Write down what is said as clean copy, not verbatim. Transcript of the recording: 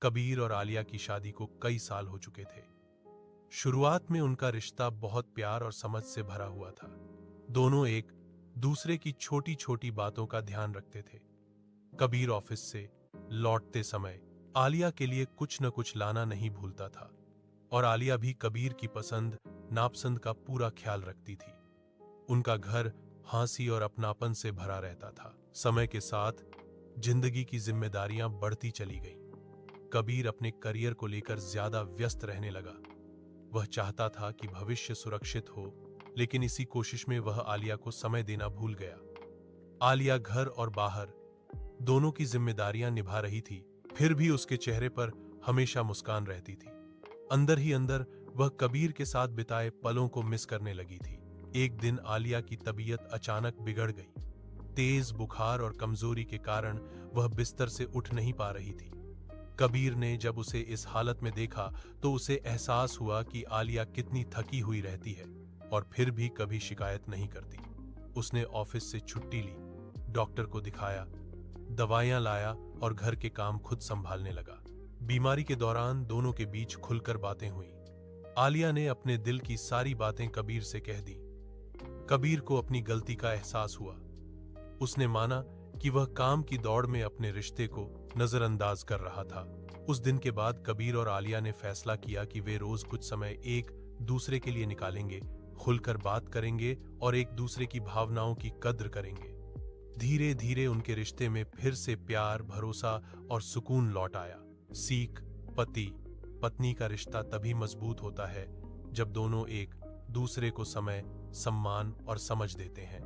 कबीर और आलिया की शादी को कई साल हो चुके थे। शुरुआत में उनका रिश्ता बहुत प्यार और समझ से भरा हुआ था। दोनों एक दूसरे की छोटी छोटी बातों का ध्यान रखते थे। कबीर ऑफिस से लौटते समय आलिया के लिए कुछ न कुछ लाना नहीं भूलता था और आलिया भी कबीर की पसंद नापसंद का पूरा ख्याल रखती थी। उनका घर हंसी और अपनापन से भरा रहता था। समय के साथ जिंदगी की जिम्मेदारियां बढ़ती चली गईं। कबीर अपने करियर को लेकर ज्यादा व्यस्त रहने लगा। वह चाहता था कि भविष्य सुरक्षित हो, लेकिन इसी कोशिश में वह आलिया को समय देना भूल गया। आलिया घर और बाहर दोनों की जिम्मेदारियां निभा रही थी, फिर भी उसके चेहरे पर हमेशा मुस्कान रहती थी। अंदर ही अंदर वह कबीर के साथ बिताए पलों को मिस करने लगी थी। एक दिन आलिया की तबीयत अचानक बिगड़ गई। तेज बुखार और कमजोरी के कारण वह बिस्तर से उठ नहीं पा रही थी। कबीर ने जब उसे इस हालत में देखा तो उसे एहसास हुआ कि आलिया कितनी थकी हुई रहती है और फिर भी कभी शिकायत नहीं करती। उसने ऑफिस से छुट्टी ली, डॉक्टर को दिखाया, दवाइयां लाया और घर के काम खुद संभालने लगा। बीमारी के दौरान दोनों के बीच खुलकर बातें हुई। आलिया ने अपने दिल की सारी बातें कबीर से कह दी। कबीर को अपनी गलती का एहसास हुआ। उसने माना कि वह काम की दौड़ में अपने रिश्ते को नजरअंदाज कर रहा था। उस दिन के बाद कबीर और आलिया ने फैसला किया कि वे रोज कुछ समय एक दूसरे के लिए निकालेंगे, खुलकर बात करेंगे और एक दूसरे की भावनाओं की कद्र करेंगे। धीरे धीरे उनके रिश्ते में फिर से प्यार, भरोसा और सुकून लौट आया। सीख: पति पत्नी का रिश्ता तभी मजबूत होता है जब दोनों एक दूसरे को समय, सम्मान और समझ देते हैं।